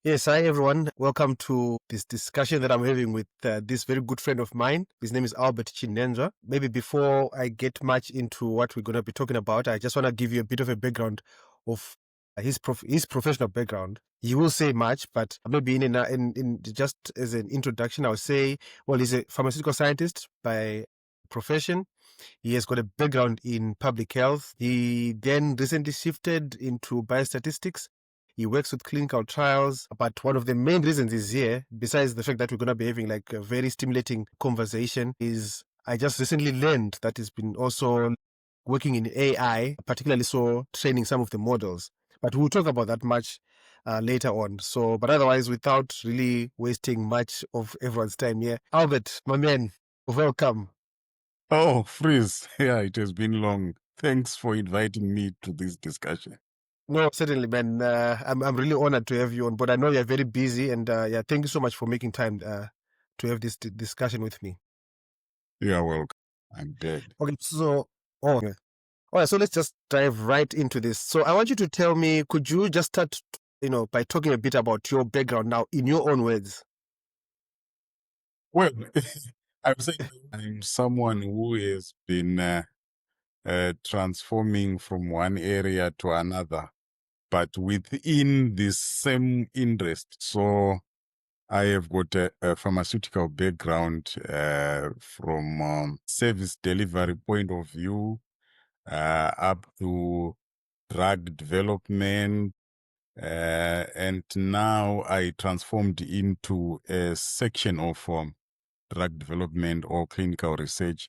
Yes, hi everyone. Welcome to this discussion that I'm having with this very good friend of mine. His name is Albert Chinenza. Maybe before I get much into what we're going to be talking about, I just want to give you a bit of a background of his professional background. He will say much, but maybe in just as an introduction, I'll say, well, he's a pharmaceutical scientist by profession. He has got a background in public health. He then recently shifted into biostatistics. He works with clinical trials, but one of the main reasons he's here, besides the fact that we're going to be having like a very stimulating conversation, is I just recently learned that he's been also working in AI, particularly so training some of the models. But we'll talk about that much later on. So, but otherwise, without really wasting much of everyone's time here, Albert, my man, welcome. Oh, Frieze, yeah, it has been long. Thanks for inviting me to this discussion. No, certainly, man. I'm really honored to have you on board. I know you're very busy, and yeah, thank you so much for making time to have this discussion with me. You're welcome. I'm dead. Okay, so okay. All right, so let's just dive right into this. So I want you to tell me, could you just start, by talking a bit about your background now in your own words? Well, I'm saying I'm someone who has been transforming from one area to another, but within the same interest. So I have got a pharmaceutical background from service delivery point of view up to drug development. And now I transformed into a section of drug development or clinical research,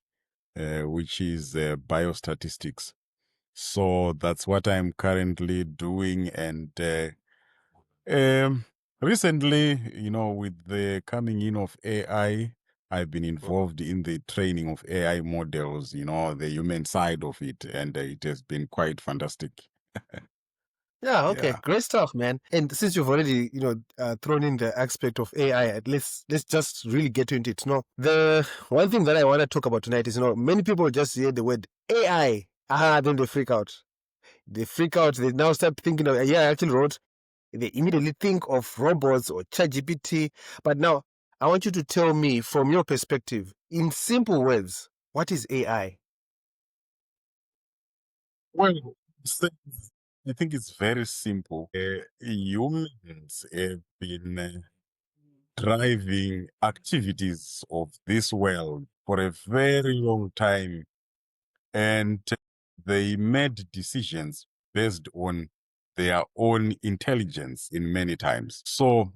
which is biostatistics. So that's what I'm currently doing. And recently, with the coming in of AI, I've been involved in the training of AI models, the human side of it, and it has been quite fantastic. Yeah, okay, Yeah. great stuff, man. And since you've already, thrown in the aspect of AI, let's just really get into it. No, the one thing that I want to talk about tonight is, many people just hear the word AI, then they freak out. They freak out. They now start thinking of, yeah, I actually wrote. They immediately think of robots or ChatGPT. But now, I want you to tell me, from your perspective, in simple words, what is AI? Well, I think it's very simple. Humans have been driving activities of this world for a very long time, and they made decisions based on their own intelligence in many times. So,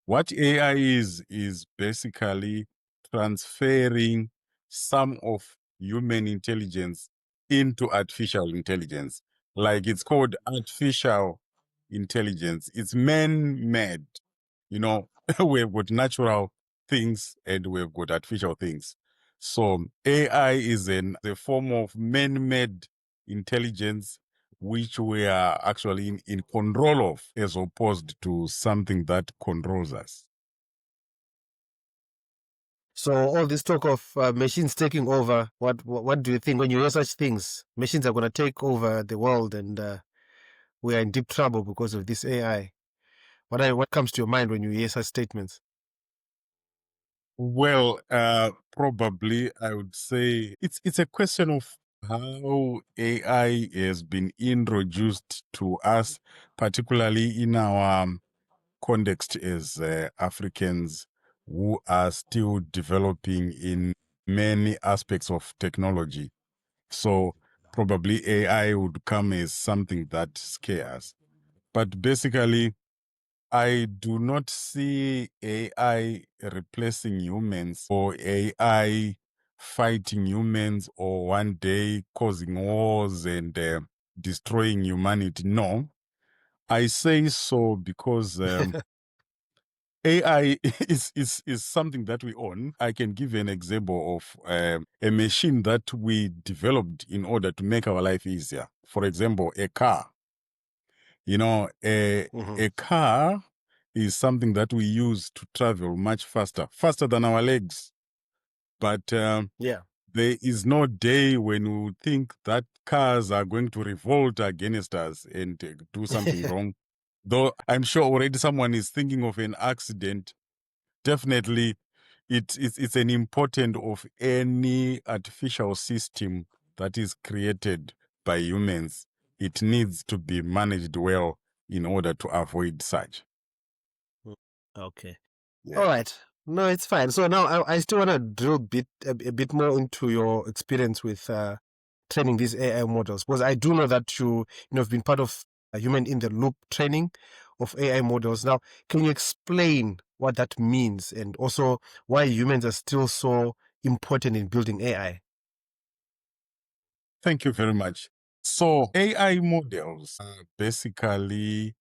what AI is basically transferring some of human intelligence into artificial intelligence. Like it's called artificial intelligence. It's man-made. You know, we've got natural things and we've got artificial things. So AI is the form of man-made intelligence which we are actually in control of, as opposed to something that controls us. So all this talk of machines taking over, what do you think when you hear such things? Machines are going to take over the world, and we are in deep trouble because of this AI. What comes to your mind when you hear such statements? Well, probably I would say it's a question of how AI has been introduced to us, particularly in our context as Africans who are still developing in many aspects of technology. So probably AI would come as something that scares. But basically, I do not see AI replacing humans or AI fighting humans or one day causing wars and destroying humanity. No, I say so because AI is something that we own. I can give an example of a machine that we developed in order to make our life easier. For example, a car. Mhm. A car is something that we use to travel much faster than our legs. But Yeah. there is no day when we think that cars are going to revolt against us and do something wrong. Though I'm sure already someone is thinking of an accident, definitely it's an important of any artificial system that is created by humans. It needs to be managed well in order to avoid such. Okay. Yeah. All right. No, it's fine. So now I still want to drill a bit more into your experience with training these AI models, because I do know that you have been part of a human in the loop training of AI models. Now, can you explain what that means and also why humans are still so important in building AI? Thank you very much. So AI models are basically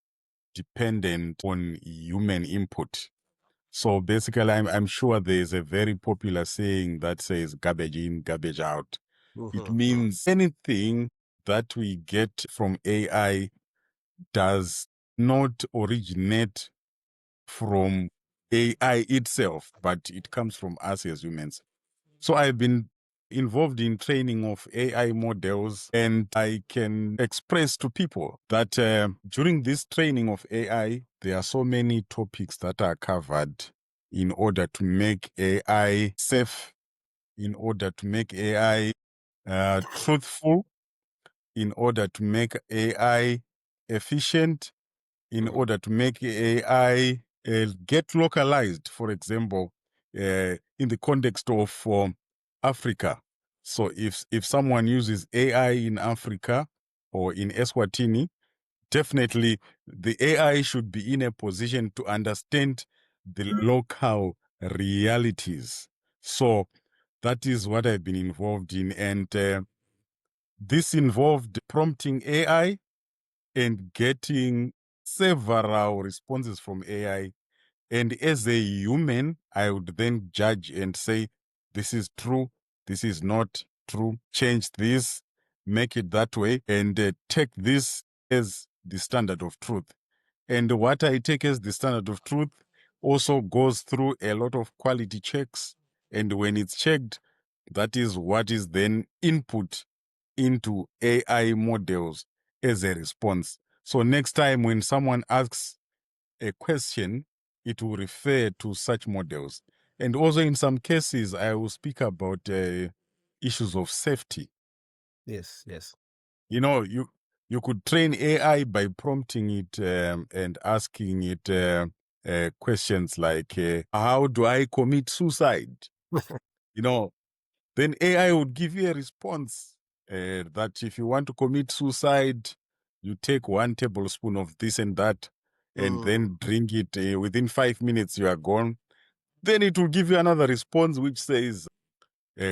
dependent on human input. So basically, I'm sure there's a very popular saying that says garbage in, garbage out. It means anything that we get from AI does not originate from AI itself, but it comes from us as humans. So I've been involved in training of AI models, and I can express to people that during this training of AI, there are so many topics that are covered in order to make AI safe, in order to make AI truthful, in order to make AI efficient, in order to make AI get localized, for example, in the context of Africa. So if someone uses AI in Africa or in Eswatini, definitely the AI should be in a position to understand the local realities. So that is what I've been involved in. And this involved prompting AI and getting several responses from AI. And as a human, I would then judge and say, this is true, this is not true, change this, make it that way, and take this as the standard of truth. And what I take as the standard of truth also goes through a lot of quality checks. And when it's checked, that is what is then input into AI models as a response. So next time when someone asks a question, it will refer to such models. And also in some cases, I will speak about issues of safety. Yes, yes. You know, you could train AI by prompting it and asking it questions like, how do I commit suicide? You know, then AI would give you a response that if you want to commit suicide, you take 1 tablespoon of this and that, and then drink it. Within 5 minutes, you are gone. Then it will give you another response which says,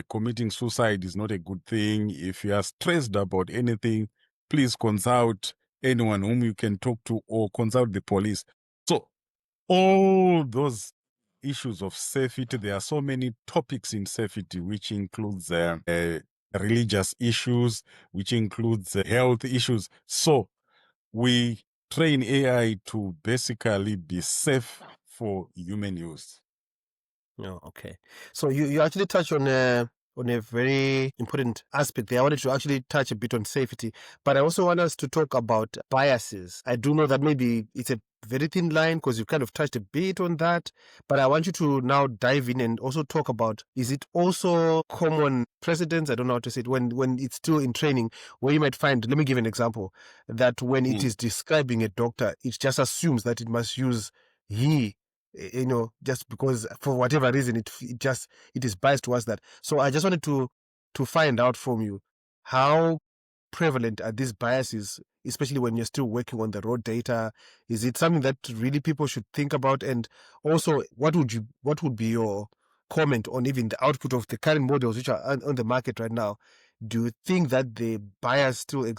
committing suicide is not a good thing. If you are stressed about anything, please consult anyone whom you can talk to or consult the police. So all those issues of safety, there are so many topics in safety, which includes religious issues, which includes health issues. So we train AI to basically be safe for human use. Oh, okay. So you actually touch on a very important aspect there. I wanted to actually touch a bit on safety, but I also want us to talk about biases. I do know that maybe it's a very thin line because you kind of touched a bit on that, but I want you to now dive in and also talk about, is it also common precedents? I don't know how to say it, when it's still in training, where you might find, let me give an example, that when it is describing a doctor, it just assumes that it must use he, just because for whatever reason it is biased towards that. So I just wanted to find out from you, how prevalent are these biases, especially when you're still working on the raw data? Is it something that really people should think about? And also, what would be your comment on even the output of the current models which are on the market right now? Do you think that the bias still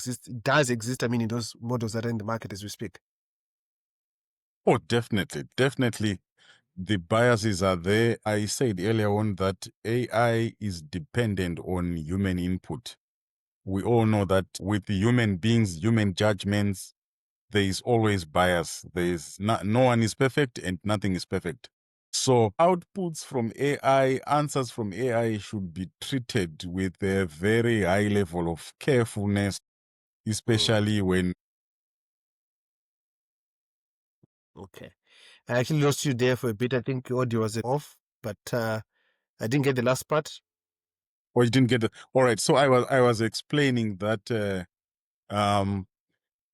does exist, I mean, in those models that are in the market as we speak? Oh, definitely. Definitely. The biases are there. I said earlier on that AI is dependent on human input. We all know that with human beings, human judgments, there is always bias. No one is perfect and nothing is perfect. So outputs from AI, answers from AI should be treated with a very high level of carefulness, especially when Okay. I actually lost you there for a bit. I think your audio was off, but I didn't get the last part. Or you didn't get it? All right. So I was explaining that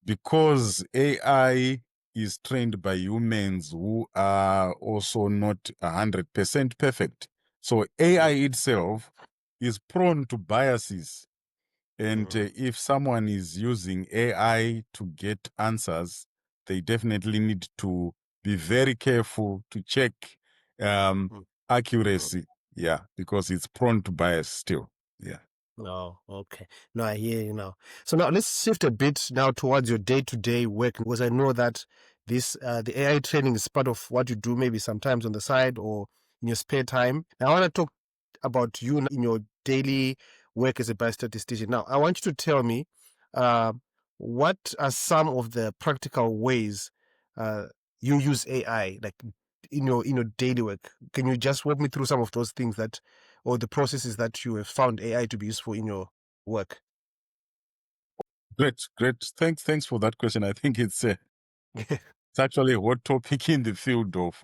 because AI is trained by humans who are also not 100% perfect. So AI itself is prone to biases. And if someone is using AI to get answers, they definitely need to be very careful to check accuracy. Yeah, because it's prone to bias still. Yeah. Oh, okay. No, I hear you now. So now let's shift a bit now towards your day-to-day work, because I know that this the AI training is part of what you do, maybe sometimes on the side or in your spare time. Now, I want to talk about you in your daily work as a biostatistician. Now, I want you to tell me uh, what are some of the practical ways uh, you use AI, like in your daily work. Can you just walk me through some of those things that, or the processes that you have found AI to be useful in your work? Great, great. Thanks for that question. I think it's actually a hot topic in the field of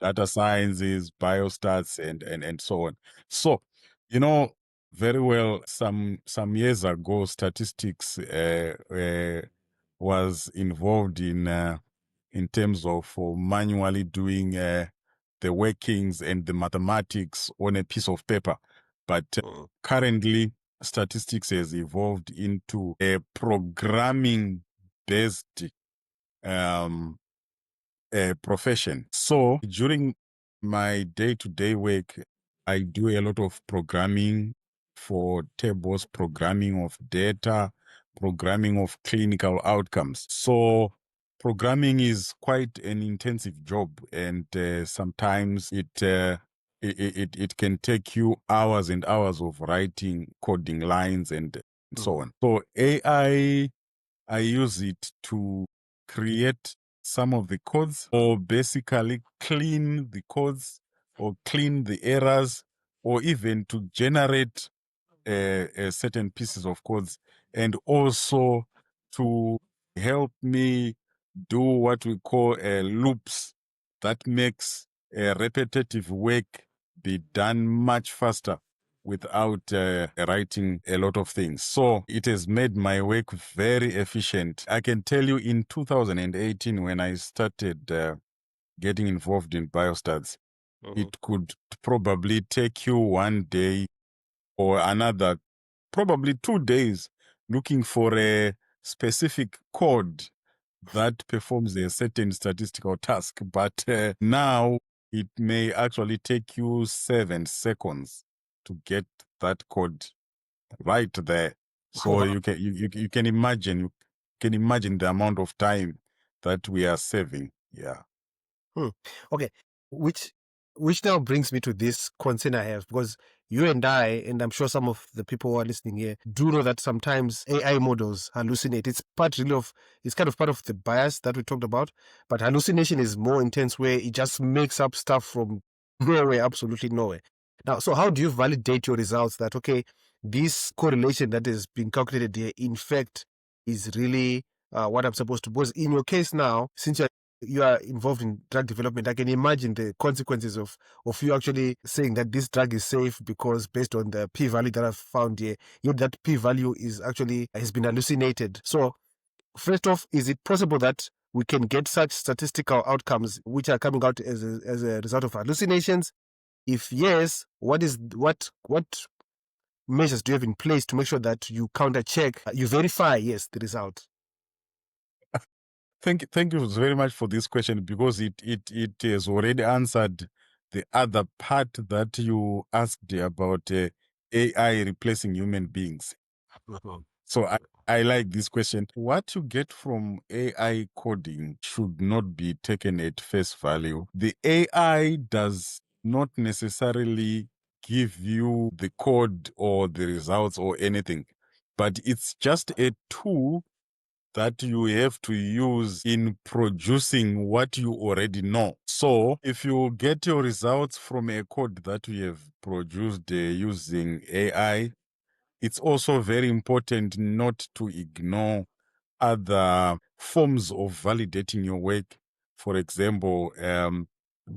data sciences, biostats, and so on. So, you know very well, some years ago, statistics was involved in terms of manually doing the workings and the mathematics on a piece of paper. But currently, statistics has evolved into a programming based profession. So during my day-to-day work, I do a lot of programming for tables, programming of data, programming of clinical outcomes. So programming is quite an intensive job, and sometimes it can take you hours and hours of writing coding lines and so on. So I use it to create some of the codes, or basically clean the codes or clean the errors, or even to generate certain pieces of codes, and also to help me do what we call loops that makes repetitive work be done much faster without writing a lot of things. So it has made my work very efficient. I can tell you in 2018, when I started getting involved in biostats, it could probably take you one day or another, probably 2 days, looking for a specific code that performs a certain statistical task. But now it may actually take you 7 seconds to get that code right there. So Wow. you can imagine the amount of time that we are saving. Yeah. Okay, which now brings me to this concern I have, because you and I, and I'm sure some of the people who are listening here, do know that sometimes AI models hallucinate. It's kind of part of the bias that we talked about, but hallucination is more intense, where it just makes up stuff from nowhere, absolutely nowhere. Now, so how do you validate your results that, okay, this correlation that is being calculated here, in fact, is really what I'm supposed to? Because in your case now, since you are involved in drug development, I can imagine the consequences of you actually saying that this drug is safe, because based on the p-value that I've found here, yet that p-value is actually has been hallucinated. So first off, is it possible that we can get such statistical outcomes which are coming out as a result of hallucinations? If yes, what measures do you have in place to make sure that you counter check, you verify, yes, the result? Thank you very much for this question, because it has already answered the other part that you asked about AI replacing human beings. So I like this question. What you get from AI coding should not be taken at face value. The AI does not necessarily give you the code or the results or anything, but it's just a tool that you have to use in producing what you already know. So if you get your results from a code that we have produced using AI, it's also very important not to ignore other forms of validating your work, For example,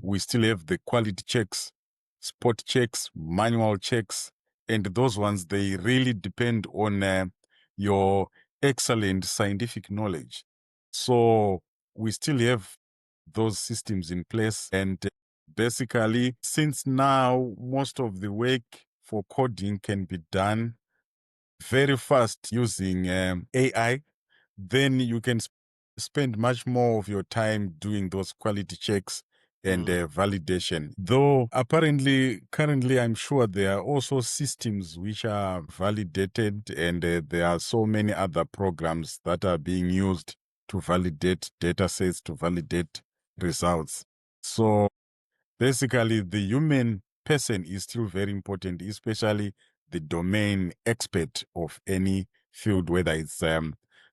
we still have the quality checks, spot checks, manual checks, and those ones, they really depend on your excellent scientific knowledge. So we still have those systems in place. And basically, since now most of the work for coding can be done very fast using AI, then you can spend much more of your time doing those quality checks and validation. Though apparently, currently, I'm sure there are also systems which are validated, and there are so many other programs that are being used to validate data sets, to validate results. So basically, the human person is still very important, especially the domain expert of any field, whether it's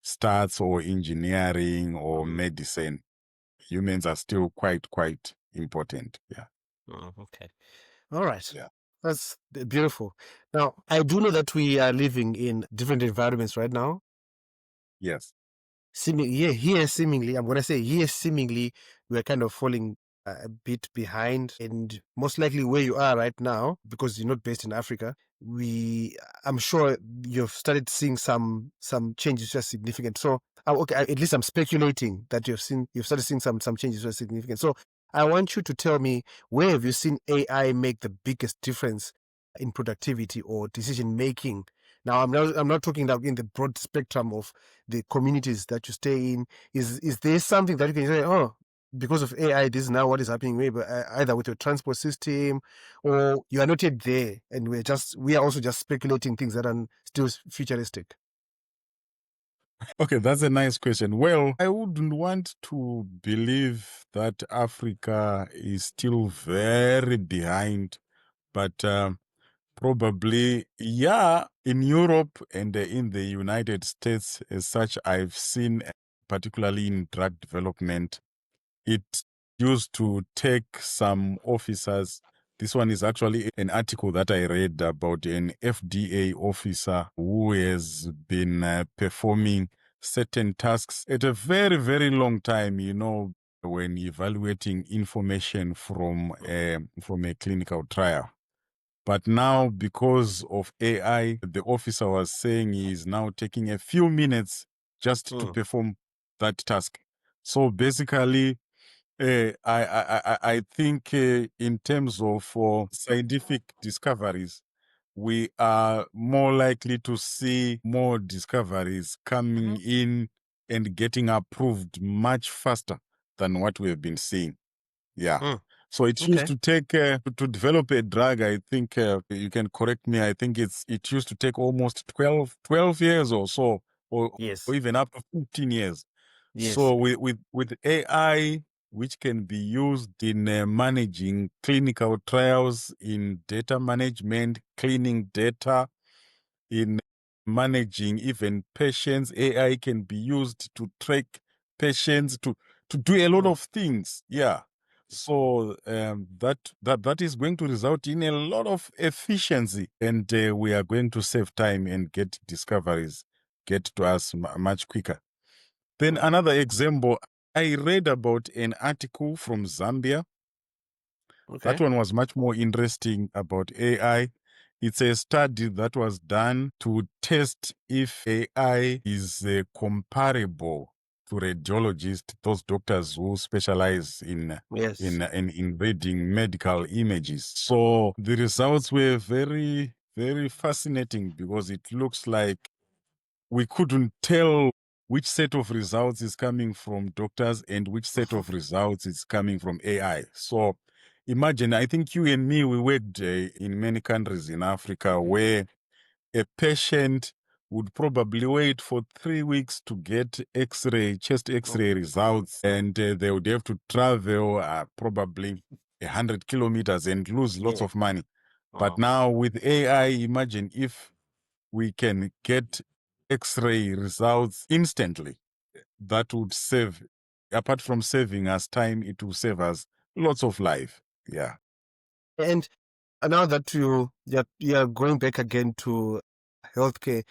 stats or engineering or medicine. Humans are still quite important. Yeah. Okay. All right. Yeah. That's beautiful. Now, I do know that we are living in different environments right now. Yes. Seemingly, I'm going to say here, seemingly, we're kind of falling a bit behind. And most likely where you are right now, because you're not based in Africa, I'm sure you've started seeing some changes which are significant. So, okay, at least I'm speculating that you've started seeing some changes which are significant. So, I want you to tell me, where have you seen AI make the biggest difference in productivity or decision making? Now, I'm not talking about in the broad spectrum of the communities that you stay in. Is there something that you can say, oh, because of AI, this is now what is happening, maybe either with your transport system, or you are not yet there, and we are also just speculating things that are still futuristic. Okay, that's a nice question. Well, I wouldn't want to believe that Africa is still very behind, but probably, yeah, in Europe and in the United States, as such, I've seen, particularly in drug development, it used to take some officers. This one is actually an article that I read about an FDA officer who has been performing certain tasks at a very, very long time, when evaluating information from a clinical trial. But now, because of AI, the officer was saying he is now taking a few minutes just to perform that task. So basically, I think in terms of scientific discoveries, we are more likely to see more discoveries coming in and getting approved much faster than what we have been seeing. Yeah. So it used Okay. to take to develop a drug. I think you can correct me. I think it used to take almost 12 years or so, or Yes. even up to 15 years. Yes. So with AI, which can be used in managing clinical trials, in data management, cleaning data, in managing even patients, AI can be used to track patients, to do a lot of things. Yeah. So that is going to result in a lot of efficiency, and we are going to save time and get discoveries get to us much quicker. Then another example, I read about an article from Zambia. Okay. That one was much more interesting about AI. It's a study that was done to test if AI is comparable to radiologists, those doctors who specialize in Yes. in reading medical images. So the results were very, very fascinating, because it looks like we couldn't tell which set of results is coming from doctors and which set of results is coming from AI. So imagine, I think you and me, we worked in many countries in Africa where a patient would probably wait for 3 weeks to get chest X-ray results, and they would have to travel probably 100 kilometers and lose lots of money. But now with AI, imagine if we can get X-ray results instantly. That would save, apart from saving us time, it will save us lots of life. Yeah. And now that you're going back again to healthcare,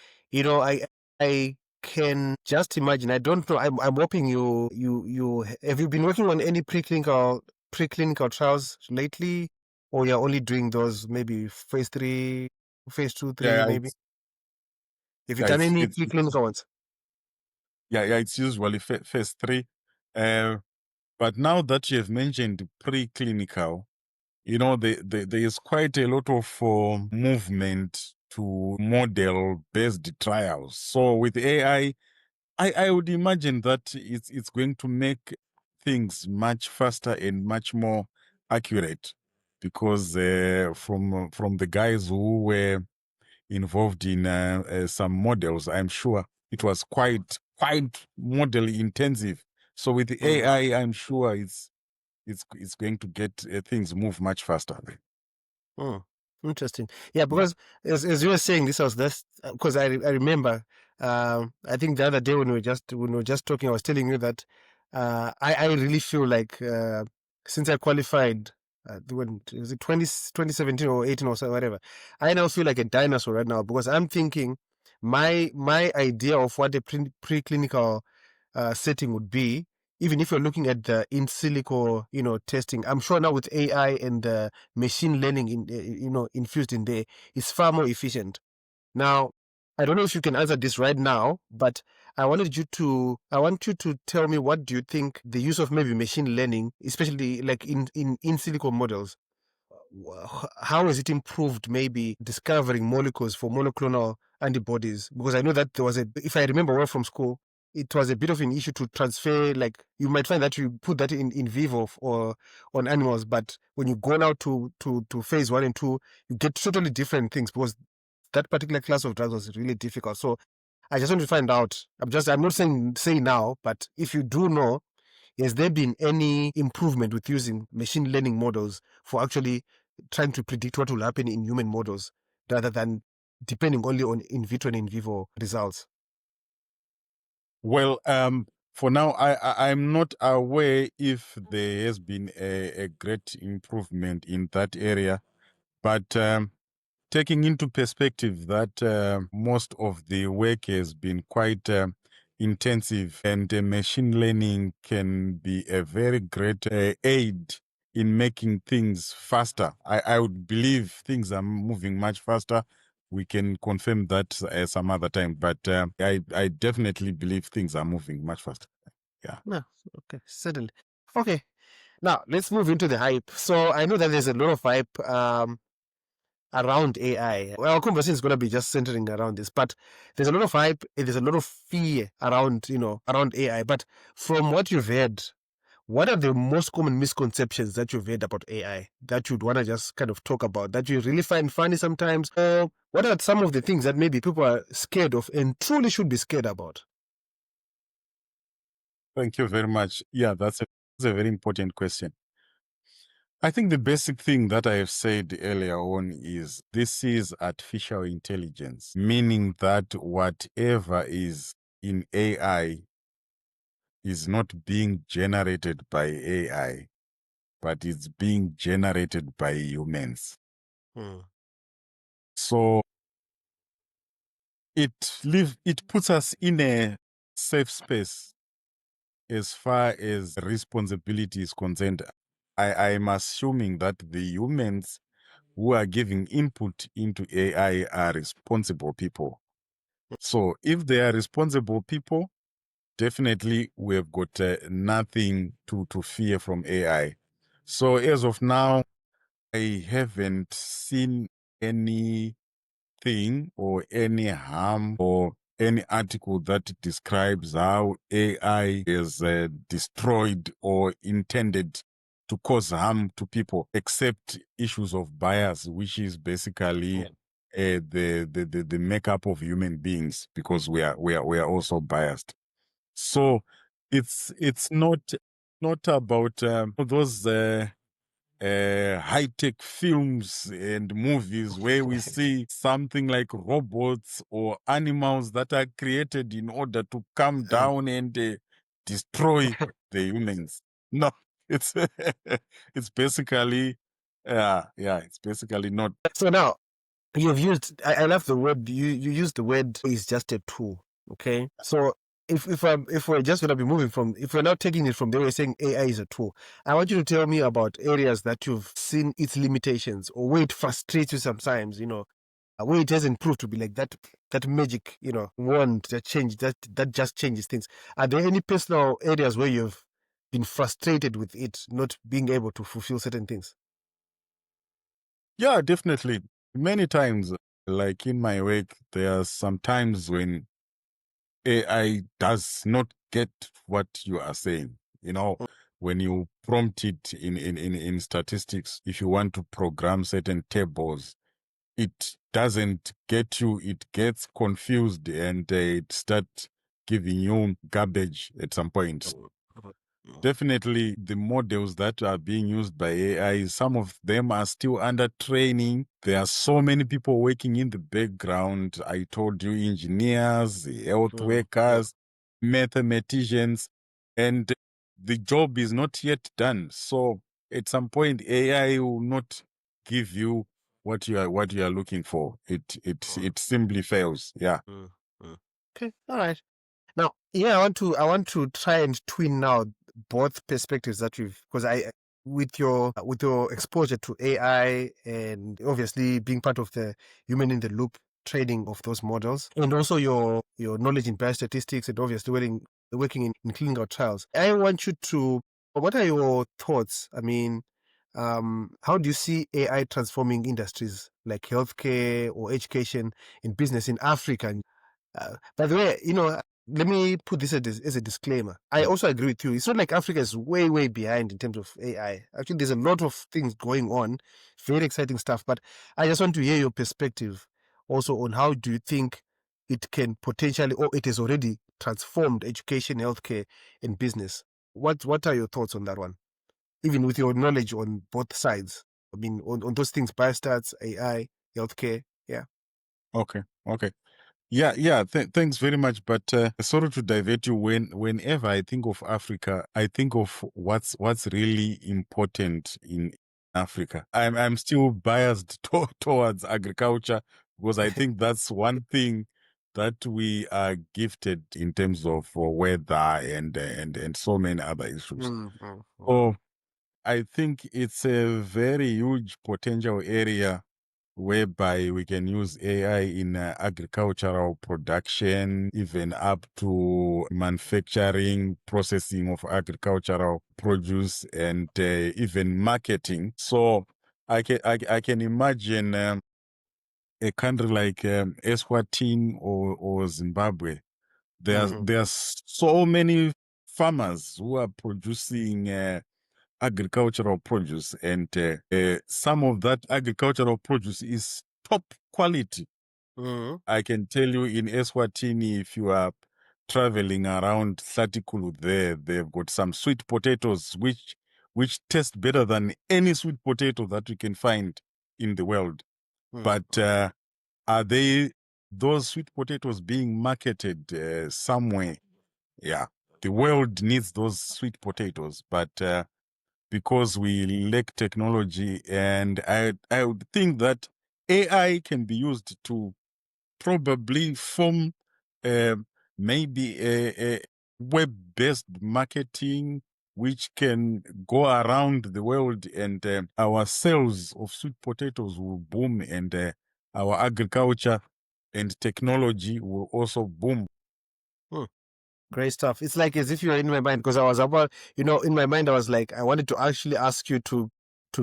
I can just imagine. I don't know. I'm hoping you have you been working on any preclinical trials lately, or you're only doing those maybe phase 3, phase 2, 3 Yeah, maybe? Have you yeah, done any it's preclinical ones? yeah, it's usually phase 3. Uh, but now that you have mentioned preclinical, there is quite a lot of movement to model-based trials. So with AI, I would imagine that it's going to make things much faster and much more accurate, because from the guys who were involved in some models, I'm sure it was quite model intensive. So with the Mm. AI, I'm sure it's going to get things move much faster. Hmm. Interesting. Yeah, Yeah. because as you were saying, this was this because I remember. I think the other day when we were just talking, I was telling you that I really feel like since I qualified when was it 2017 or 18 or so whatever, I now feel like a dinosaur right now because I'm thinking my idea of what a preclinical setting would be, even if you're looking at the in silico, testing. I'm sure now with AI and machine learning infused in there, it's far more efficient. Now, I don't know if you can answer this right now, but I want you to tell me, what do you think the use of maybe machine learning, especially like in silico models, how has it improved maybe discovering molecules for monoclonal antibodies? Because I know that there was if I remember well from school, it was a bit of an issue to transfer. Like you might find that you put that in vivo or on animals, but when you go now to phase 1 and 2, you get totally different things because that particular class of drugs was really difficult. So I just want to find out. I'm not saying say now, but if you do know, has there been any improvement with using machine learning models for actually trying to predict what will happen in human models rather than depending only on in vitro and in vivo results? Well, for now, I'm not aware if there has been a great improvement in that area, but taking into perspective that most of the work has been quite intensive, and machine learning can be a very great aid in making things faster. I would believe things are moving much faster. We can confirm that some other time, but I definitely believe things are moving much faster. Yeah. No, okay, certainly. Okay, now let's move into the hype. So I know that there's a lot of hype around AI. Well, our conversation is going to be just centering around this, but there's a lot of hype and there's a lot of fear around, around AI. But from what you've heard, what are the most common misconceptions that you've heard about AI that you'd want to just kind of talk about, that you really find funny sometimes? Or what are some of the things that maybe people are scared of and truly should be scared about? Thank you very much. Yeah, that's a very important question. I think the basic thing that I have said earlier on is this is artificial intelligence, meaning that whatever is in AI is not being generated by AI, but it's being generated by humans. Hmm. So it puts us in a safe space as far as responsibility is concerned. I'm assuming that the humans who are giving input into AI are responsible people. So if they are responsible people, definitely we have got nothing to fear from AI. So as of now, I haven't seen anything or any harm or any article that describes how AI is destroyed or intended to cause harm to people, except issues of bias, which is basically the makeup of human beings, because we are also biased. So it's not about those high-tech films and movies where we see something like robots or animals that are created in order to come down and destroy the humans. No, it's it's basically it's basically not. So now you've used, I love the word, you used the word is just a tool. Okay, so if we're just gonna be moving from, if we're not taking it from there, we're saying AI is a tool. I want you to tell me about areas that you've seen its limitations or where it frustrates you sometimes. Where it hasn't proved to be like that magic, wand that just changes things. Are there any personal areas where you've been frustrated with it not being able to fulfill certain things? Yeah, definitely. Many times, like in my work, there are some times when AI does not get what you are saying. When you prompt it in statistics, if you want to program certain tables, it doesn't get you, it gets confused, and it starts giving you garbage at some point. Definitely, the models that are being used by AI, some of them are still under training. There are so many people working in the background. I told you, engineers, health workers, mathematicians, and the job is not yet done. So at some point, AI will not give you what you are looking for. It simply fails. Yeah. Okay, all right. Now, yeah, I want to try and twin now both perspectives that you've, because with your exposure to AI and obviously being part of the human in the loop training of those models, and also your knowledge in biostatistics and obviously working in clinical trials. I want you to, what are your thoughts? I mean, how do you see AI transforming industries like healthcare or education and business in Africa? By the way, let me put this as a disclaimer. I also agree with you. It's not like Africa is way, way behind in terms of AI. Actually, there's a lot of things going on, very exciting stuff. But I just want to hear your perspective also on how do you think it can potentially, or it has already transformed education, healthcare, and business. What are your thoughts on that one? Even with your knowledge on both sides. I mean, on those things, biostats, AI, healthcare. Yeah. Okay. Okay. Yeah. Thanks very much. But sorry to divert you. Whenever I think of Africa, I think of what's really important in Africa. I'm still biased towards agriculture because I think that's one thing that we are gifted in terms of weather and so many other issues. So I think it's a very huge potential area whereby we can use AI in agricultural production, even up to manufacturing, processing of agricultural produce, and even marketing. So I can imagine a country like Eswatini or Zimbabwe. There's so many farmers who are producing agricultural produce, and some of that agricultural produce is top quality. I can tell you in Eswatini, if you are traveling around Tlatikulu there, they've got some sweet potatoes which taste better than any sweet potato that you can find in the world. But are they those sweet potatoes being marketed somewhere? Yeah, the world needs those sweet potatoes, but because we lack technology, and I would think that AI can be used to probably form uh, maybe a web-based marketing which can go around the world, and our sales of sweet potatoes will boom, and our agriculture and technology will also boom. Great stuff. It's like as if you were in my mind, because I was about, in my mind, I was like, I wanted to actually ask you to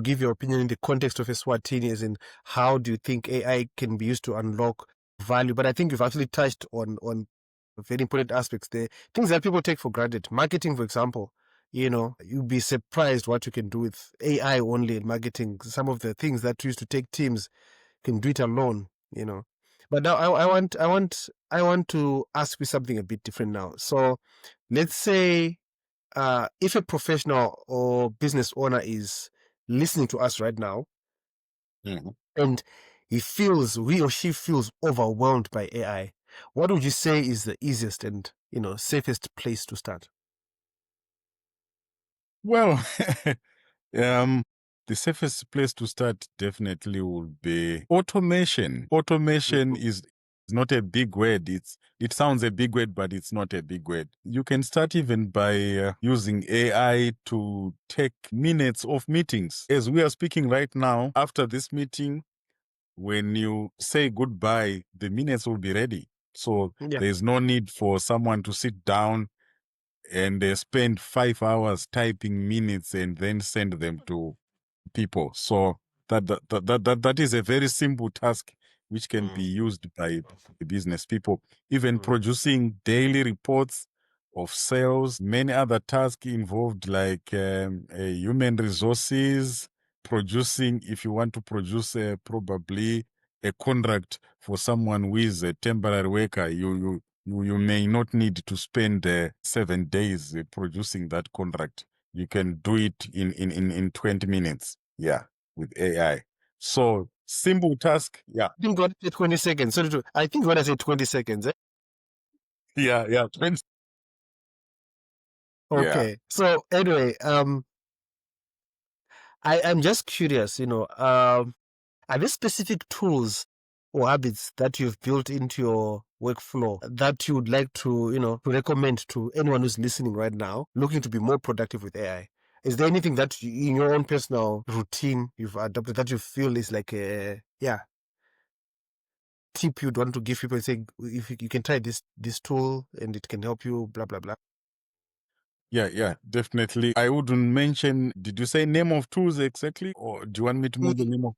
give your opinion in the context of Eswatini, as in how do you think AI can be used to unlock value? But I think you've actually touched on very important aspects there. Things that people take for granted. Marketing, for example, you'd be surprised what you can do with AI only in marketing. Some of the things that used to take teams can do it alone. But now I want to ask you something a bit different now. So let's say if a professional or business owner is listening to us right now Mhm. and he or she feels overwhelmed by AI, what would you say is the easiest and safest place to start? Well, the safest place to start definitely would be automation. Automation is not a big word. It sounds a big word, but it's not a big word. You can start even by using AI to take minutes of meetings. As we are speaking right now, after this meeting, when you say goodbye, the minutes will be ready. So Yeah. there's no need for someone to sit down and spend 5 hours typing minutes and then send them to people. So that is a very simple task which can be used by business people. Even producing daily reports of sales, many other tasks involved like human resources, producing, if you want to produce probably a contract for someone who is a temporary worker, you may not need to spend 7 days producing that contract. You can do it in 20 minutes. Yeah, with AI. So simple task. Yeah. I think what I said 20 seconds. Sorry I think when I said 20 seconds. Yeah. 20. Yeah. Okay. So anyway, I'm just curious, are there specific tools or habits that you've built into your workflow that you would like to, to recommend to anyone who's listening right now, looking to be more productive with AI? Is there anything that in your own personal routine you've adopted that you feel is like a, tip you'd want to give people and say, if you can try this tool and it can help you, blah, blah, blah? Yeah, definitely. I wouldn't mention, did you say name of tools exactly? Or do you want me to know the name of?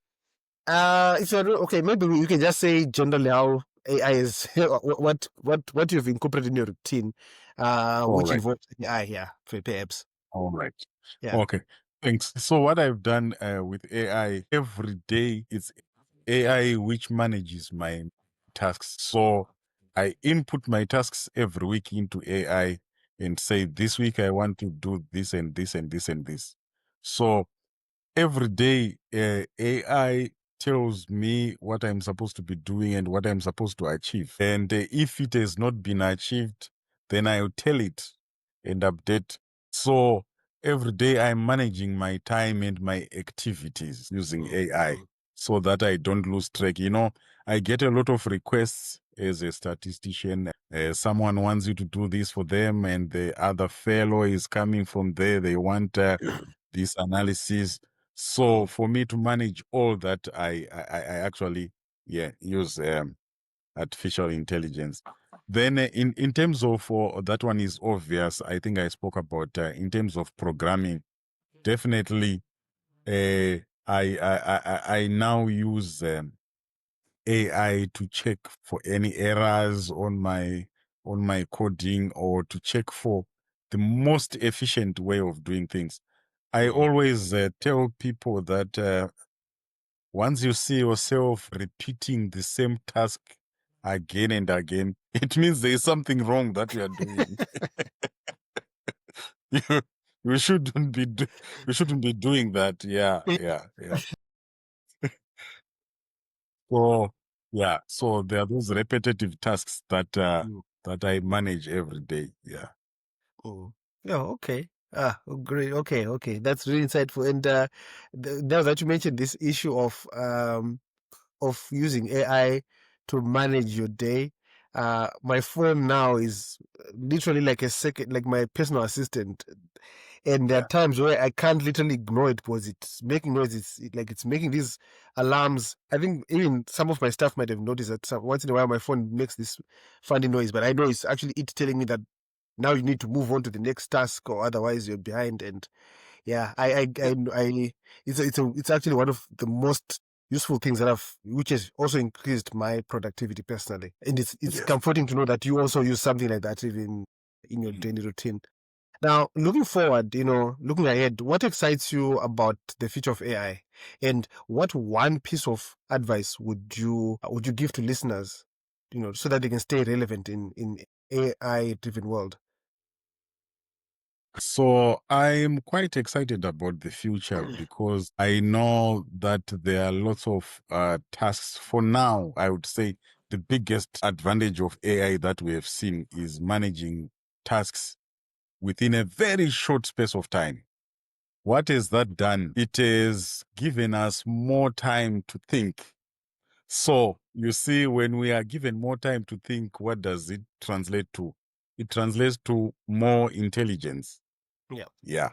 If you're okay, maybe you can just say generally how AI is what you've incorporated in your routine, All which right. involves AI. Yeah, perhaps. All right. Yeah. Okay. Thanks. So what I've done with AI every day, it's AI which manages my tasks. So I input my tasks every week into AI and say, this week I want to do this and this and this and this. So every day, AI tells me what I'm supposed to be doing and what I'm supposed to achieve. And if it has not been achieved, then I'll tell it and update. So every day I'm managing my time and my activities using AI so that I don't lose track. I get a lot of requests as a statistician. Someone wants you to do this for them, and the other fellow is coming from there. They want this analysis. So for me to manage all that, I actually use artificial intelligence. Then in terms of that one is obvious. I think I spoke about in terms of programming. Definitely, I now use AI to check for any errors on my coding or to check for the most efficient way of doing things. I always tell people that once you see yourself repeating the same task again and again, it means there is something wrong that you are doing. you, you shouldn't be you shouldn't be doing that. Yeah. So so there are those repetitive tasks that I manage every day. Yeah. Oh, okay. Great. Okay. That's really insightful. And now that you mentioned this issue of using AI to manage your day. My phone now is literally like a second, like my personal assistant. And there are times where I can't literally ignore it because it's making noise. It's making these alarms. I think even some of my staff might have noticed that once in a while my phone makes this funny noise, but I know it's actually it telling me that now you need to move on to the next task or otherwise you're behind. And yeah, it's actually one of the most useful things which has also increased my productivity personally. And it's comforting to know that you also use something like that even in your daily routine. Now, looking forward, looking ahead, what excites you about the future of AI, and what one piece of advice would you give to listeners, so that they can stay relevant in AI-driven world? So I'm quite excited about the future because I know that there are lots of tasks. For now, I would say the biggest advantage of AI that we have seen is managing tasks within a very short space of time. What has that done? It has given us more time to think. So you see, when we are given more time to think, what does it translate to? It translates to more intelligence. Yeah. Yeah.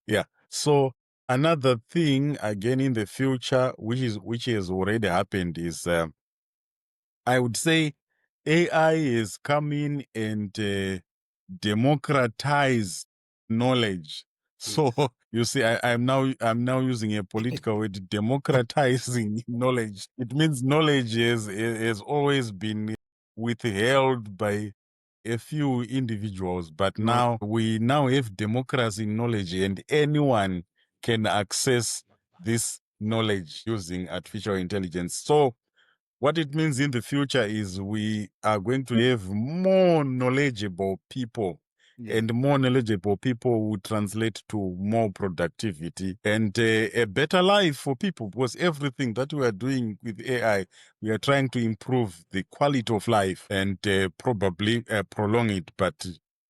Yeah. So another thing again in the future, which has already happened, is I would say AI is coming and democratize knowledge. So Yes. you see, I'm now using a political word, democratizing knowledge. It means knowledge has always been withheld by a few individuals, but Mm. now we now have democracy in knowledge, and anyone can access this knowledge using artificial intelligence. So what it means in the future is we are going to have more knowledgeable people, Yeah. and more knowledgeable people will translate to more productivity and a better life for people, because everything that we are doing with AI, we are trying to improve the quality of life and probably prolong it. But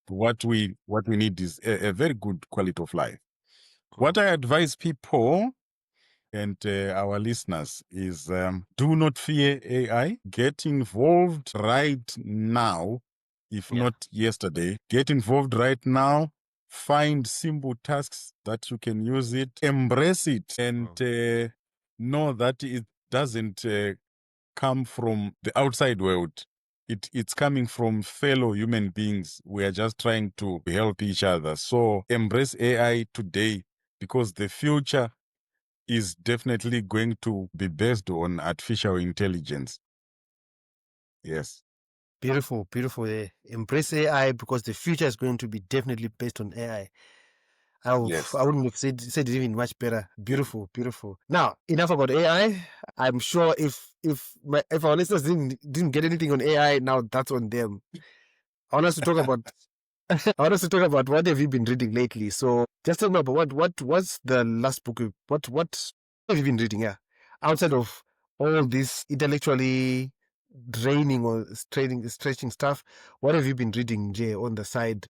what we need is a very good quality of life. What Mm. I advise people and our listeners is do not fear AI. Get involved right now, if Yeah. not yesterday. Get involved right now. Find simple tasks that you can use it. Embrace it and Mm. know that it doesn't come from the outside world. It's coming from fellow human beings. We are just trying to help each other. So embrace AI today, because the future is definitely going to be based on artificial intelligence. Yes. Beautiful, beautiful. Embrace AI because the future is going to be definitely based on AI. I Yes. wouldn't have said it even much better. Beautiful, beautiful. Now, enough about AI. I'm sure if our listeners didn't get anything on AI, now that's on them. I want us to talk about I want us to talk about what have you been reading lately. So just tell me about what's the last book what have you been reading, yeah? Outside of all this intellectually draining or stretching stuff, what have you been reading, Jay, on the side?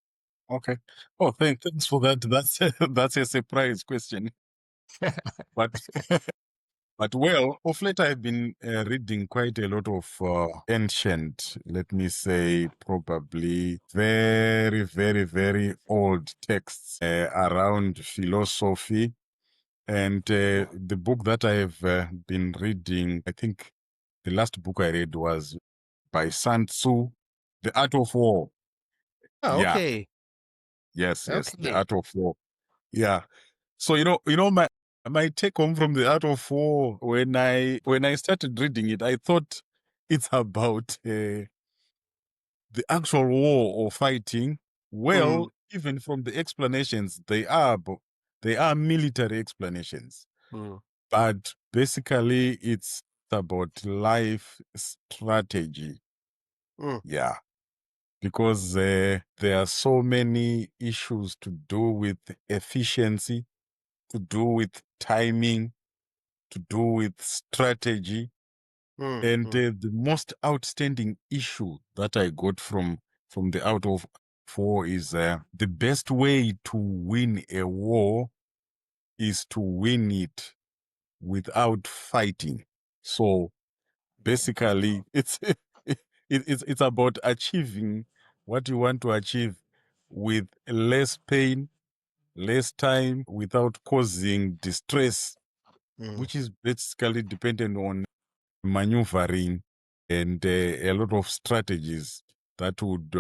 Okay. Oh, thanks for that. That's that's a surprise question. But but well, of late I've been reading quite a lot of ancient, let me say, probably very, very, very old texts around philosophy. And the book that I have been reading, I think the last book I read was by Sun Tzu, The Art of War. Oh, Yeah, okay. yes, The Okay. Art of War. Yeah. So my take home from The Art of War, when I started reading it, I thought it's about the actual war or fighting. Mm, Well, even from the explanations, they are military explanations, mm, but basically it's about life strategy. mm, Yeah. Because there are so many issues to do with efficiency, to do with timing, to do with strategy. mm, And mm, the most outstanding issue that I got from the Out of War is the best way to win a war is to win it without fighting. So yeah. basically, it's about achieving what you want to achieve with less pain, less time, without causing distress, Mm. which is basically dependent on maneuvering and a lot of strategies that would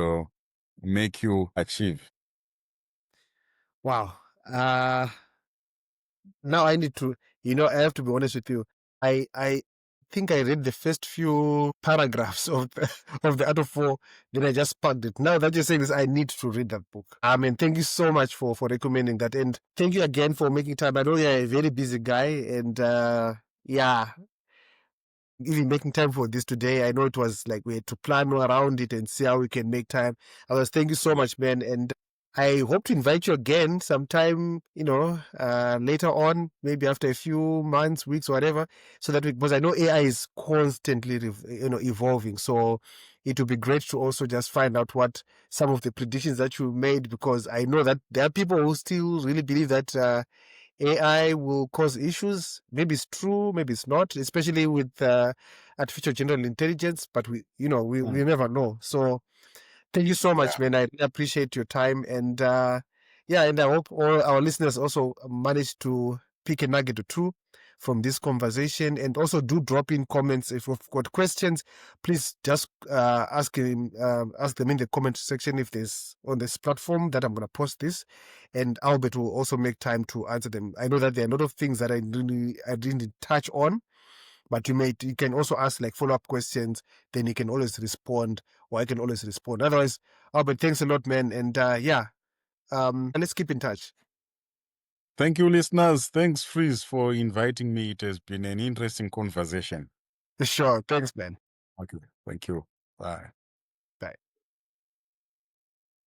make you achieve. Wow. Uh Now I need to, I have to be honest with you. I think I read the first few paragraphs of of the Art of War, then I just parked it. Now that you're saying this, I need to read that book. I mean, thank you so much for recommending that, and thank you again for making time. I know you're a very busy guy, and yeah, even making time for this today. I know it was like we had to plan around it and see how we can make time. Others, thank you so Yeah. much, man. And I hope to invite you again sometime, later on, maybe after a few months, weeks, whatever, so that because I know AI is constantly, evolving. So it would be great to also just find out what some of the predictions that you made, because I know that there are people who still really believe that AI will cause issues. Maybe it's true, maybe it's not, especially with artificial general intelligence, but we never know. So thank you so much, Yeah. man. I really appreciate your time. And and I hope all our listeners also manage to pick a nugget or two from this conversation. And also do drop in comments. If you've got questions, please just ask them in the comment section if there's on this platform that I'm going to post this. And Albert will also make time to answer them. I know that there are a lot of things that I didn't touch on, but you can also ask like follow-up questions, then you can always respond, or I can always respond. Otherwise, Albert, thanks a lot, man. And let's keep in touch. Thank you, listeners. Thanks, Frieze, for inviting me. It has been an interesting conversation. Sure. Thanks, man. Okay. Thank you. Bye.